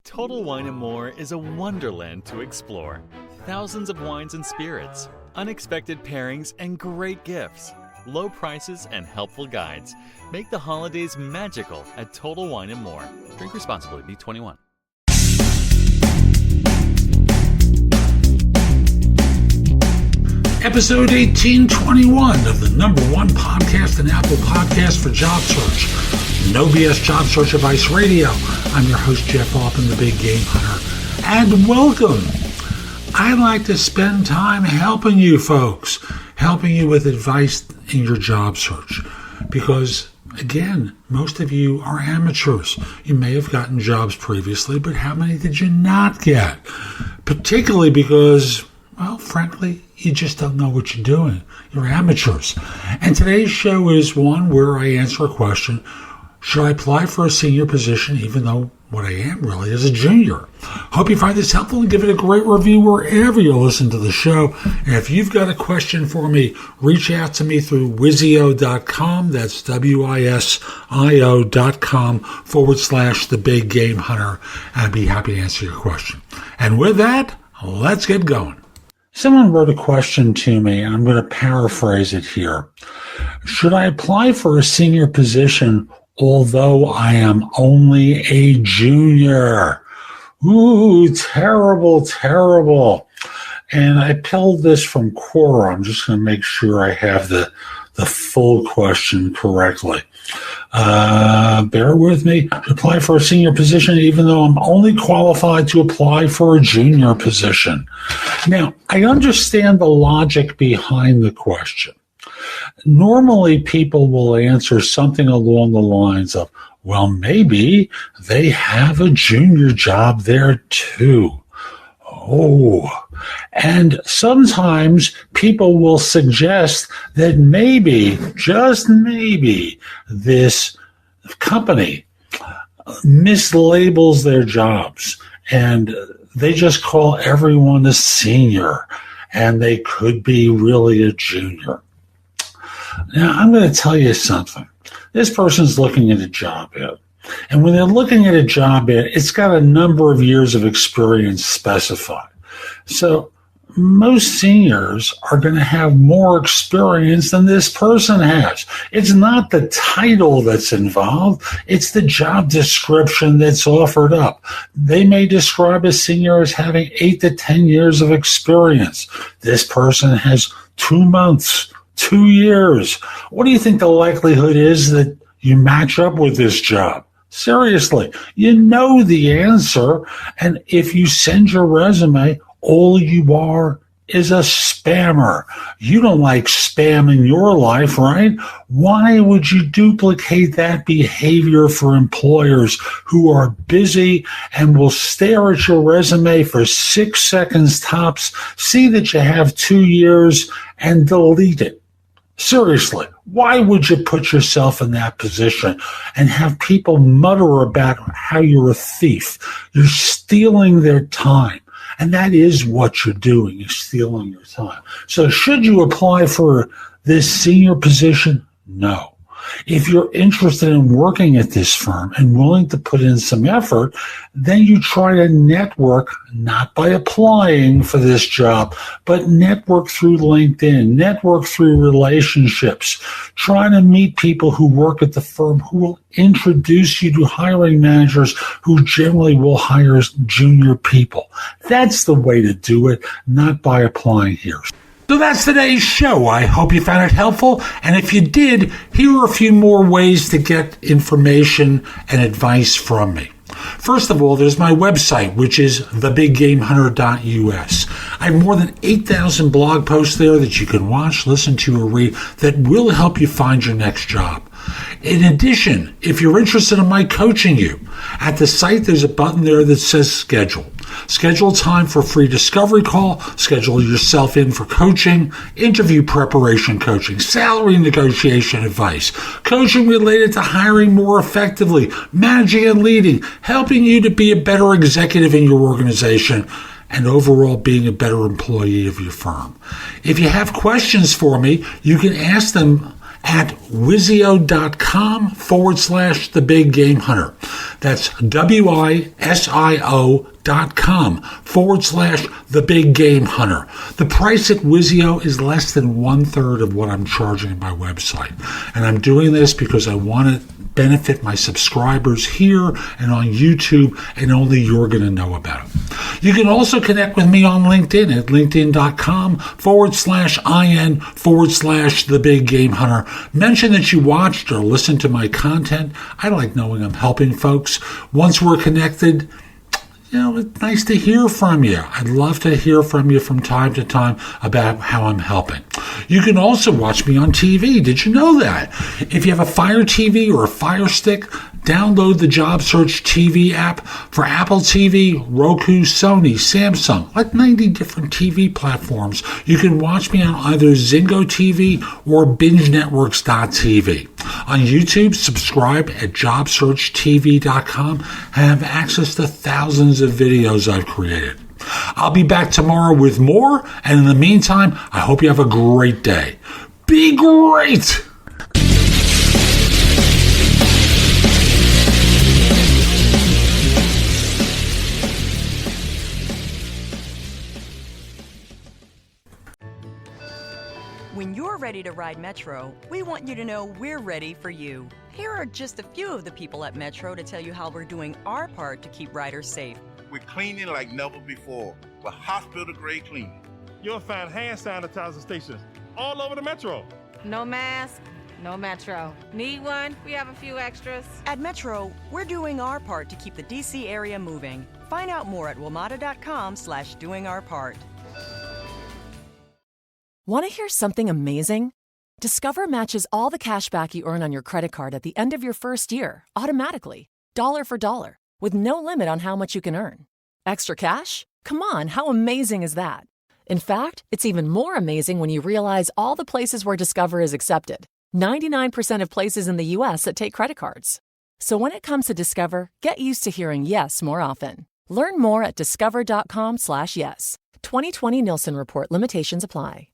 Total Wine & More is a wonderland to explore. Thousands of wines and spirits, unexpected pairings, and great gifts. Low prices and helpful guides make the holidays magical at Total Wine & More. Drink responsibly. Be 21. Episode 1821 of the #1 podcast and Apple Podcast for Job Search. No BS Job Search Advice Radio. I'm your host, Jeff Altman, the Big Game Hunter, and welcome. I like to spend time helping you folks, helping you with advice in your job search, because again, most of you are amateurs. You may have gotten jobs previously, but how many did you not get? Particularly because, well, frankly, you just don't know what you're doing. You're amateurs. And today's show is one where I answer a question: should I apply for a senior position even though what I am really is a junior? Hope you find this helpful and give it a great review wherever you listen to the show. And if you've got a question for me, reach out to me through Wizio.com. That's WISIO.com/The Big Game Hunter. I'd be happy to answer your question. And with that, let's get going. Someone wrote a question to me, and I'm going to paraphrase it here. Should I apply for a senior position although I am only a junior? Ooh, terrible, terrible. And I pulled this from Quora. I'm just going to make sure I have the full question correctly. Bear with me. Apply for a senior position even though I'm only qualified to apply for a junior position. Now, I understand the logic behind the question. Normally, people will answer something along the lines of, well, maybe they have a junior job there too. Oh, and sometimes people will suggest that maybe, just maybe, this company mislabels their jobs and they just call everyone a senior and they could be really a junior. Now, I'm going to tell you something. This person's looking at a job ad. And when they're looking at a job ad, it's got a number of years of experience specified. So most seniors are going to have more experience than this person has. It's not the title that's involved. It's the job description that's offered up. They may describe a senior as having 8 to 10 years of experience. This person has 2 months, 2 years. What do you think the likelihood is that you match up with this job? Seriously, you know the answer. And if you send your resume, all you are is a spammer. You don't like spam in your life, right? Why would you duplicate that behavior for employers who are busy and will stare at your resume for 6 seconds tops, see that you have 2 years, and delete it? Seriously, why would you put yourself in that position and have people mutter about how you're a thief? You're stealing their time. And that is what you're doing, is stealing your time. So should you apply for this senior position? No. If you're interested in working at this firm and willing to put in some effort, then you try to network, not by applying for this job, but network through LinkedIn, network through relationships, trying to meet people who work at the firm who will introduce you to hiring managers who generally will hire junior people. That's the way to do it, not by applying here. So that's today's show. I hope you found it helpful. And if you did, here are a few more ways to get information and advice from me. First of all, there's my website, which is thebiggamehunter.us. I have more than 8,000 blog posts there that you can watch, listen to, or read that will help you find your next job. In addition, if you're interested in my coaching you, at the site there's a button there that says schedule. Schedule time for a free discovery call, schedule yourself in for coaching, interview preparation coaching, salary negotiation advice, coaching related to hiring more effectively, managing and leading, helping you to be a better executive in your organization, and overall being a better employee of your firm. If you have questions for me, you can ask them at Wizio.com/The Big Game Hunter. That's WISIO.com/The Big Game Hunter. The price at Wizio is less than 1/3 of what I'm charging at my website. And I'm doing this because I want to benefit my subscribers here and on YouTube, and only you're going to know about it. You can also connect with me on LinkedIn at linkedin.com/IN/The Big Game Hunter. Mention that you watched or listened to my content. I like knowing I'm helping folks. Once we're connected, it's nice to hear from you. I'd love to hear from you from time to time about how I'm helping. You can also watch me on TV. Did you know that? If you have a Fire TV or a Fire Stick, download the JobSearch TV app for Apple TV, Roku, Sony, Samsung, like 90 different TV platforms. You can watch me on either Zingo TV or BingeNetworks.tv. On YouTube, subscribe at JobSearch.TV.com and have access to thousands of videos I've created. I'll be back tomorrow with more, and in the meantime, I hope you have a great day. Be great! When you're ready to ride Metro, we want you to know we're ready for you. Here are just a few of the people at Metro to tell you how we're doing our part to keep riders safe. We're cleaning like never before with hospital-grade cleaning. You'll find hand sanitizer stations all over the Metro. No mask, no Metro. Need one? We have a few extras. At Metro, we're doing our part to keep the DC area moving. Find out more at WMATA.com/doingourpart. Want to hear something amazing? Discover matches all the cash back you earn on your credit card at the end of your first year, automatically, dollar for dollar, with no limit on how much you can earn. Extra cash? Come on, how amazing is that? In fact, it's even more amazing when you realize all the places where Discover is accepted. 99% of places in the U.S. that take credit cards. So when it comes to Discover, get used to hearing yes more often. Learn more at discover.com/yes. 2020 Nielsen Report limitations apply.